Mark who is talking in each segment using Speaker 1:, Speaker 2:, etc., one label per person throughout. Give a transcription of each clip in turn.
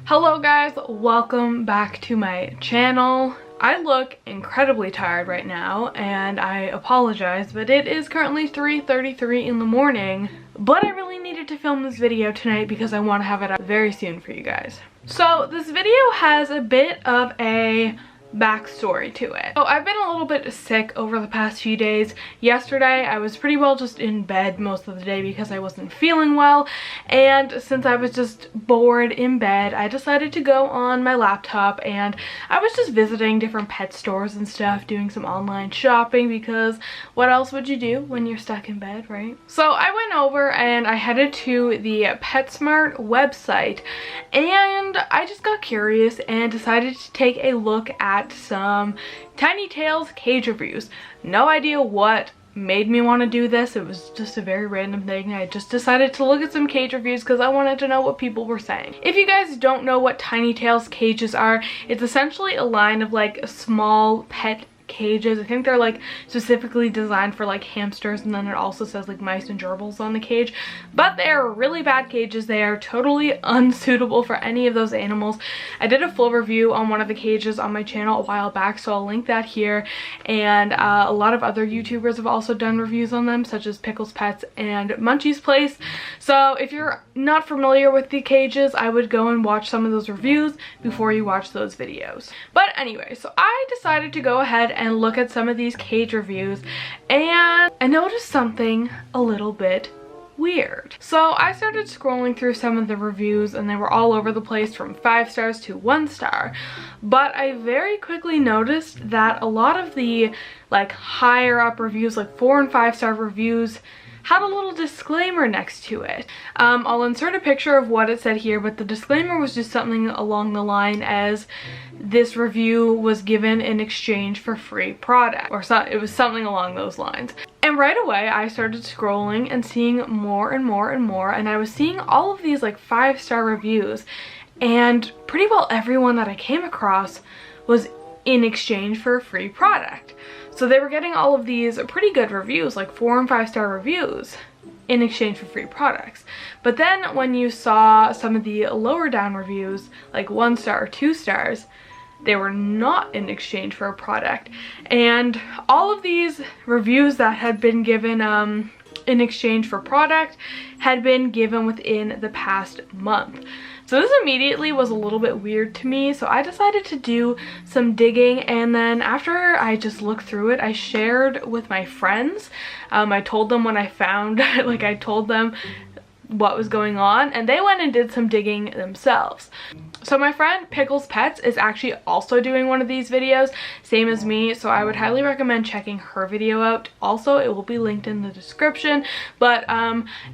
Speaker 1: Hello guys, welcome back to my channel. I look incredibly tired right now and I apologize, but it is currently 3:33 in the morning. But I really needed to film this video tonight because I want to have it up very soon for you guys. So this video has a bit of a backstory to it. So I've been a little bit sick over the past few days. Yesterday I was pretty well just in bed most of the day because I wasn't feeling well, and since I was just bored in bed I decided to go on my laptop and I was just visiting different pet stores and stuff, doing some online shopping because what else would you do when you're stuck in bed, right? So I went over and I headed to the PetSmart website and I just got curious and decided to take a look at some Tiny Tails cage reviews. No idea what made me want to do this. It was just a very random thing. I just decided to look at some cage reviews because I wanted to know what people were saying. If you guys don't know what Tiny Tails cages are, it's essentially a line of like small pet cages. I think they're like specifically designed for like hamsters, and then it also says like mice and gerbils on the cage, but they are really bad cages. They are totally unsuitable for any of those animals. I did a full review on one of the cages on my channel a while back, so I'll link that here, and a lot of other YouTubers have also done reviews on them, such as Pickles Pets and Munchie's Place. So if you're not familiar with the cages, I would go and watch some of those reviews before you watch those videos. But anyway, so I decided to go ahead and look at some of these cage reviews, and I noticed something a little bit weird. So I started scrolling through some of the reviews and they were all over the place, from 5 stars to 1 star, but I very quickly noticed that a lot of the like higher up reviews, like 4 and 5 star reviews, had a little disclaimer next to it. I'll insert a picture of what it said here, but the disclaimer was just something along the line as this review was given in exchange for free product, or so, it was something along those lines. And right away I started scrolling and seeing more and more and more, and I was seeing all of these like 5-star reviews, and pretty well everyone that I came across was in exchange for a free product. So they were getting all of these pretty good reviews, like 4 and 5 star reviews, in exchange for free products. But then when you saw some of the lower down reviews, like 1 star or 2 stars, they were not in exchange for a product. And all of these reviews that had been given in exchange for product had been given within the past month. So this immediately was a little bit weird to me, so I decided to do some digging, and then after I just looked through it, I shared with my friends. I told them when I found, like I told them what was going on, and they went and did some digging themselves. So my friend Pickles Pets is actually also doing one of these videos, same as me, so I would highly recommend checking her video out. Also, it will be linked in the description. But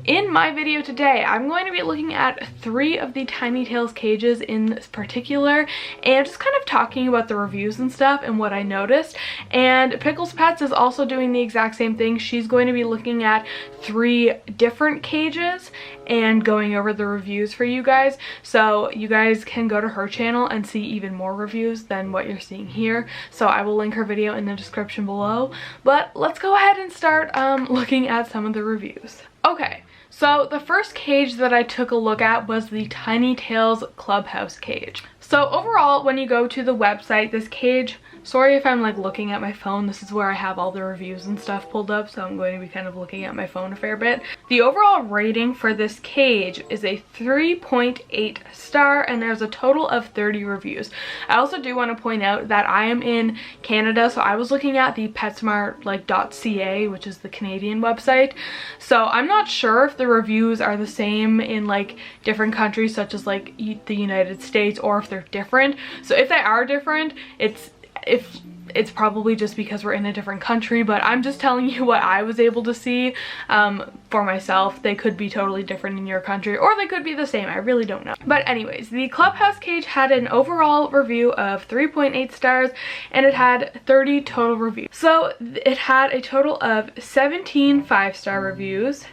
Speaker 1: in my video today, I'm going to be looking at 3 of the Tiny Tails cages in particular, and just kind of talking about the reviews and stuff and what I noticed. And Pickles Pets is also doing the exact same thing. She's going to be looking at 3 different cages and going over the reviews for you guys, so you guys can go to her channel and see even more reviews than what you're seeing here. So I will link her video in the description below, but let's go ahead and start looking at some of the reviews. Okay, so the first cage that I took a look at was the Tiny Tails Clubhouse cage. So overall, when you go to the website, this cage, sorry if I'm like looking at my phone, this is where I have all the reviews and stuff pulled up, so I'm going to be kind of looking at my phone a fair bit. The overall rating for this cage is a 3.8 star, and there's a total of 30 reviews. I also do want to point out that I am in Canada, so I was looking at the PetSmart like .ca, which is the Canadian website. So I'm not sure if the reviews are the same in like different countries such as like the United States, or if they're different. So if they are different, it's probably just because we're in a different country, but I'm just telling you what I was able to see for myself. They could be totally different in your country, or they could be the same. I really don't know. But anyways, the Clubhouse cage had an overall review of 3.8 stars, and it had 30 total reviews. So it had a total of 17 5-star reviews,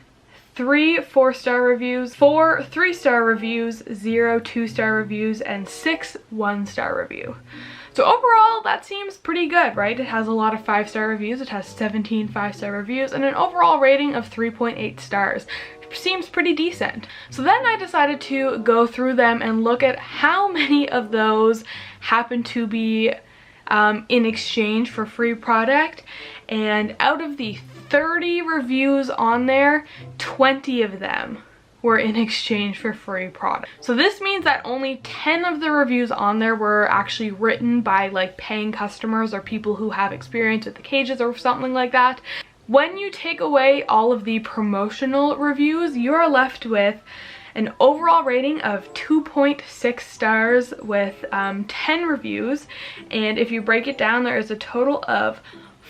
Speaker 1: 3 4-star reviews, 4 3-star reviews, 0 2-star reviews, and 6 1-star reviews. So overall, that seems pretty good, right? It has a lot of 5-star reviews. It has 17 5-star reviews and an overall rating of 3.8 stars. seems pretty decent. So then I decided to go through them and look at how many of those happen to be in exchange for free product, and out of the 30 reviews on there, 20 of them were in exchange for free product. So this means that only 10 of the reviews on there were actually written by like paying customers or people who have experience with the cages or something like that. When you take away all of the promotional reviews, you are left with an overall rating of 2.6 stars with 10 reviews. And if you break it down, there is a total of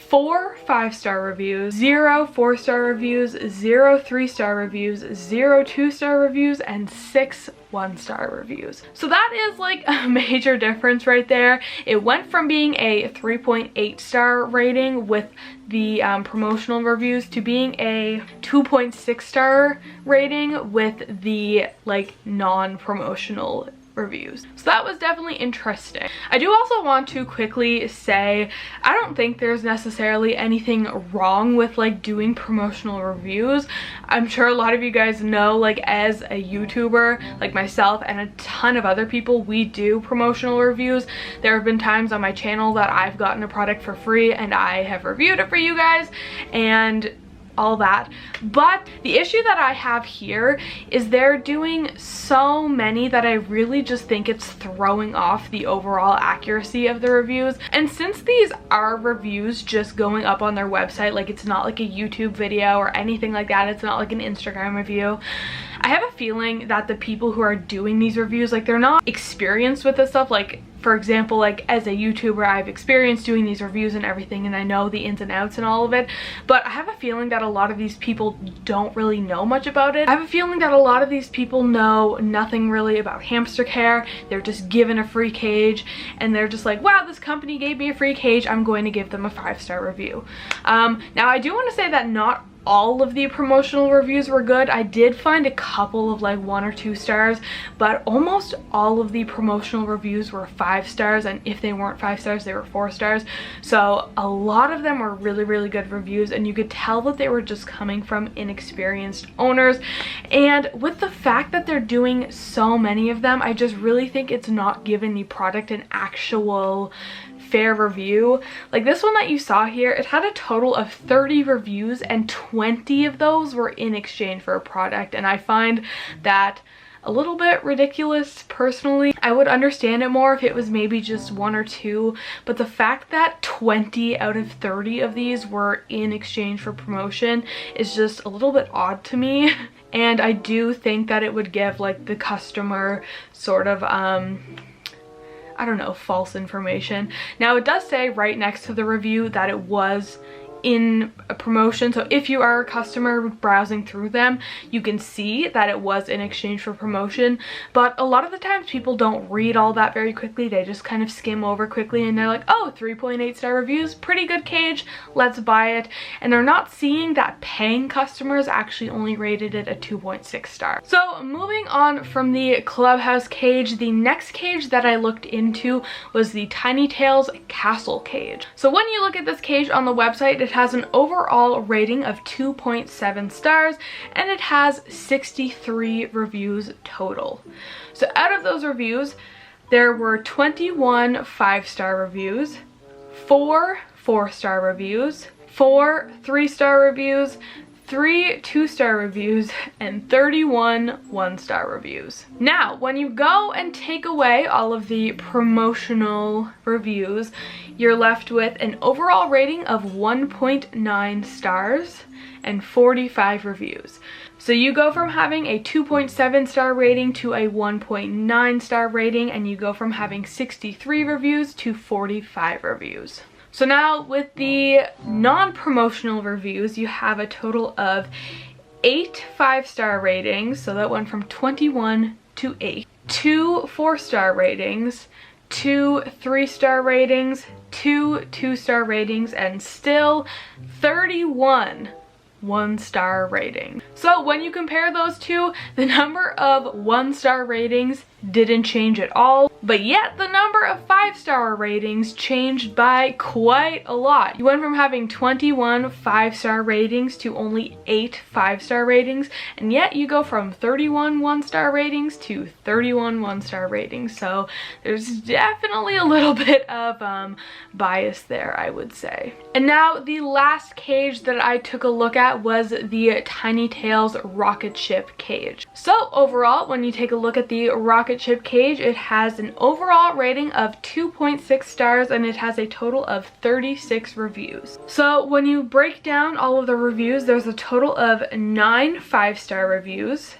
Speaker 1: 4 5-star reviews, 0 4-star reviews, 0 3-star reviews, 0 2-star reviews, and 6 1-star reviews. So that is like a major difference right there. It went from being a 3.8 star rating with the promotional reviews to being a 2.6 star rating with the like non-promotional reviews. So that was definitely interesting. I do also want to quickly say, I don't think there's necessarily anything wrong with like doing promotional reviews. I'm sure a lot of you guys know, like as a YouTuber, like myself and a ton of other people, we do promotional reviews. There have been times on my channel that I've gotten a product for free and I have reviewed it for you guys and all that. But the issue that I have here is they're doing so many that I really just think it's throwing off the overall accuracy of the reviews. And since these are reviews just going up on their website, like it's not like a YouTube video or anything like that, it's not like an Instagram review, I have a feeling that the people who are doing these reviews, like they're not experienced with this stuff. Like for example, like as a YouTuber, I've experienced doing these reviews and everything and I know the ins and outs and all of it, but I have a feeling that a lot of these people don't really know much about it. I have a feeling that a lot of these people know nothing really about hamster care. They're just given a free cage and they're just like, wow, this company gave me a free cage, I'm going to give them a 5-star review. Now I do want to say that not all of the promotional reviews were good. I did find a couple of like 1 or 2 stars, but almost all of the promotional reviews were 5 stars, and if they weren't 5 stars, they were 4 stars. So a lot of them were really, really good reviews, and you could tell that they were just coming from inexperienced owners. And with the fact that they're doing so many of them, I just really think it's not giving the product an actual fair review. Like this one that you saw here, it had a total of 30 reviews and 20 of those were in exchange for a product, and I find that a little bit ridiculous personally. I would understand it more if it was maybe just 1 or 2, but the fact that 20 out of 30 of these were in exchange for promotion is just a little bit odd to me. And I do think that it would give like the customer sort of I don't know, false information. Now it does say right next to the review that it was in a promotion, so if you are a customer browsing through them, you can see that it was in exchange for promotion. But a lot of the times people don't read all that very quickly. They just kind of skim over quickly and they're like, oh, 3.8 star reviews, pretty good cage, let's buy it. And they're not seeing that paying customers actually only rated it a 2.6 star. So moving on from the Clubhouse cage, the next cage that I looked into was the Tiny Tails Castle cage. So when you look at this cage on the website, it has an overall rating of 2.7 stars and it has 63 reviews total. So out of those reviews, there were 21 5-star reviews, 4 4-star reviews, 4 3-star reviews, 3 2-star reviews, and 31 1-star reviews. Now, when you go and take away all of the promotional reviews, you're left with an overall rating of 1.9 stars and 45 reviews. So you go from having a 2.7 star rating to a 1.9 star rating, and you go from having 63 reviews to 45 reviews. So now with the non-promotional reviews, you have a total of 8 5-star ratings, so that went from 21 to 8. 2 4-star ratings, 2 3-star ratings, 2 2-star ratings, and still 31 1-star ratings. So when you compare those two, the number of 1-star ratings didn't change at all, but yet the number of 5-star ratings changed by quite a lot. You went from having 21 5-star ratings to only 8 5-star ratings, and yet you go from 31 1-star ratings to 31 1-star ratings. So there's definitely a little bit of bias there, I would say. And now the last cage that I took a look at was the Tiny Tails rocket ship cage. So overall, when you take a look at the rocket ship cage, it has an overall rating of 2.6 stars and it has a total of 36 reviews. So when you break down all of the reviews, there's a total of 9 5-star reviews,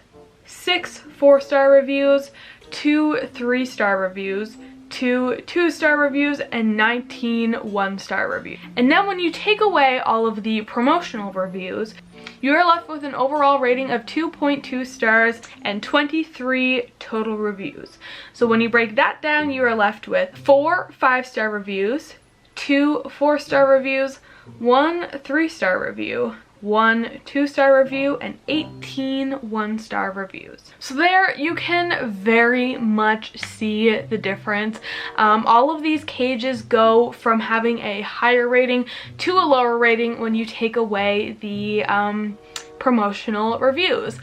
Speaker 1: 6 4-star reviews, 2 3-star reviews, 2 2-star reviews, and 19 1-star reviews. And then when you take away all of the promotional reviews, you are left with an overall rating of 2.2 stars and 23 total reviews. So when you break that down, you are left with 4 5-star reviews, 2 4-star reviews, 1 3-star review, 1 2-star review, and 18 1-star reviews. So there you can very much see the difference. All of these cages go from having a higher rating to a lower rating when you take away the promotional reviews.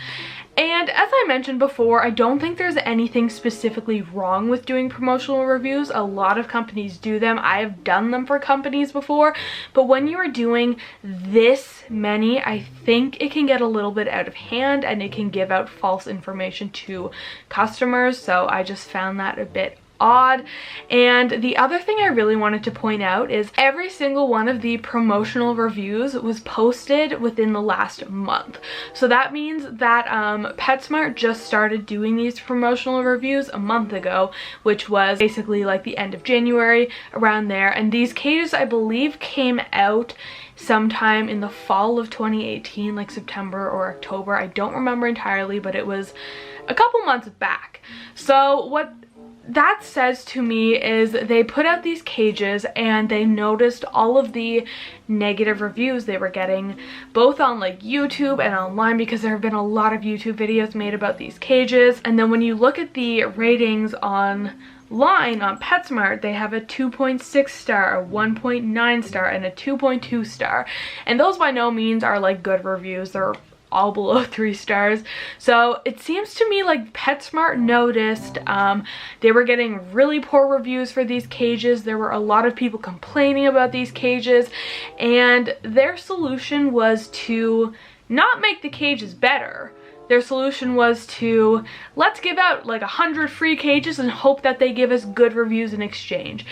Speaker 1: And as I mentioned before, I don't think there's anything specifically wrong with doing promotional reviews. A lot of companies do them. I have done them for companies before, but when you are doing this many, I think it can get a little bit out of hand and it can give out false information to customers. So I just found that a bit odd. And the other thing I really wanted to point out is every single one of the promotional reviews was posted within the last month. So that means that PetSmart just started doing these promotional reviews a month ago, which was basically like the end of January, around there. And these cages, I believe, came out sometime in the fall of 2018, like September or October. I don't remember entirely, but it was a couple months back. So what that says to me is they put out these cages and they noticed all of the negative reviews they were getting, both on like YouTube and online, because there have been a lot of YouTube videos made about these cages. And then when you look at the ratings online on PetSmart, they have a 2.6 star, a 1.9 star, and a 2.2 star. And those by no means are like good reviews. They're all below 3 stars. So it seems to me like PetSmart noticed they were getting really poor reviews for these cages. There were a lot of people complaining about these cages, and their solution was to not make the cages better. Their solution was to, let's give out like 100 free cages and hope that they give us good reviews in exchange.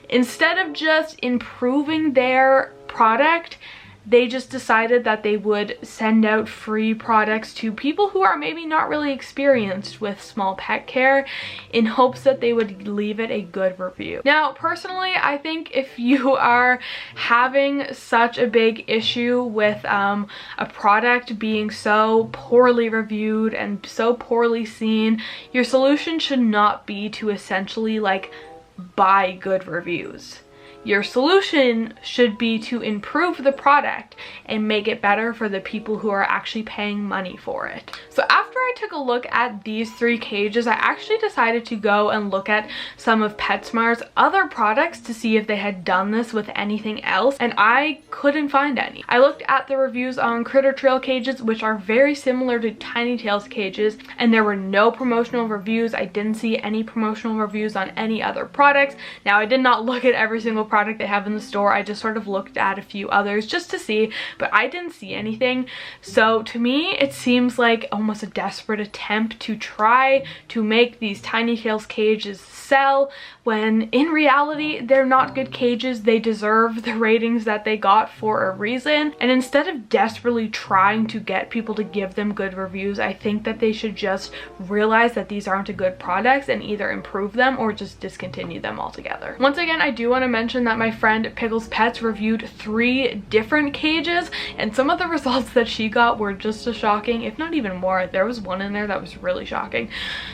Speaker 1: Instead of just improving their product, they just decided that they would send out free products to people who are maybe not really experienced with small pet care, in hopes that they would leave it a good review. Now, personally, I think if you are having such a big issue with a product being so poorly reviewed and so poorly seen, your solution should not be to essentially like buy good reviews. Your solution should be to improve the product and make it better for the people who are actually paying money for it. So after I took a look at these 3 cages, I actually decided to go and look at some of PetSmart's other products to see if they had done this with anything else, and I couldn't find any. I looked at the reviews on Critter Trail cages, which are very similar to Tiny Tails cages, and there were no promotional reviews. I didn't see any promotional reviews on any other products. Now, I did not look at every single product they have in the store. I just sort of looked at a few others just to see, but I didn't see anything. So to me, it seems like almost a desperate attempt to try to make these Tiny Tails cages sell, when in reality they're not good cages. They deserve the ratings that they got for a reason, and instead of desperately trying to get people to give them good reviews, I think that they should just realize that these aren't a good products and either improve them or just discontinue them altogether. Once again, I do want to mention mention that my friend Pickles Pets reviewed 3 different cages, and some of the results that she got were just as shocking, if not even more. There was one in there that was really shocking.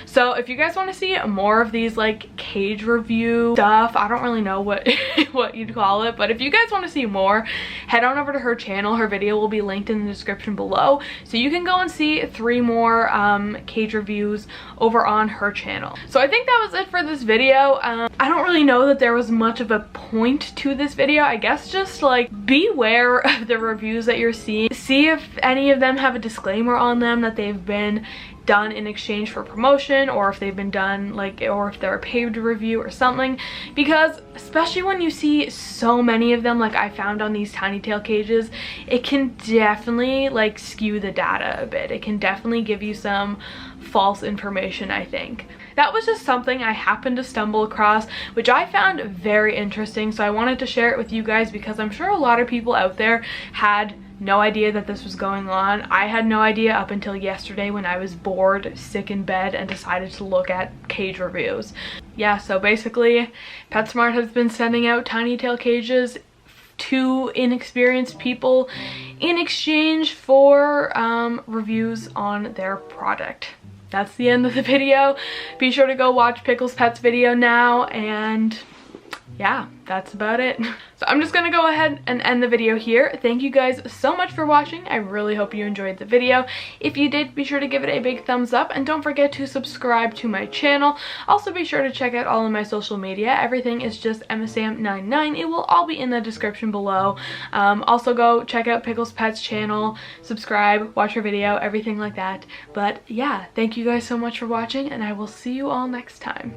Speaker 1: So if you guys want to see more of these like cage review stuff, I don't really know what what you'd call it, but if you guys want to see more, head on over to her channel. Her video will be linked in the description below, so you can go and see 3 more cage reviews over on her channel. So I think that was it for this video. I don't really know that there was much of a point to this video. I guess just like beware of the reviews that you're seeing. See if any of them have a disclaimer on them that they've been done in exchange for promotion, or if they've been done like, or if they're a paid review or something, because especially when you see so many of them like I found on these tiny tail cages, it can definitely like skew the data a bit. It can definitely give you some false information, I think. That was just something I happened to stumble across, which I found very interesting, so I wanted to share it with you guys because I'm sure a lot of people out there had no idea that this was going on. I had no idea up until yesterday when I was bored, sick in bed, and decided to look at cage reviews. Yeah, so basically PetSmart has been sending out tiny tail cages to inexperienced people in exchange for reviews on their product. That's the end of the video. Be sure to go watch Pickles Pets video now, and yeah, that's about it. So I'm just gonna go ahead and end the video here. Thank you guys so much for watching. I really hope you enjoyed the video. If you did, be sure to give it a big thumbs up, and don't forget to subscribe to my channel. Also be sure to check out all of my social media. Everything is just EmmaSam99. It will all be in the description below. Also go check out Pickles Pets channel, subscribe, watch her video, everything like that. But yeah, thank you guys so much for watching, and I will see you all next time.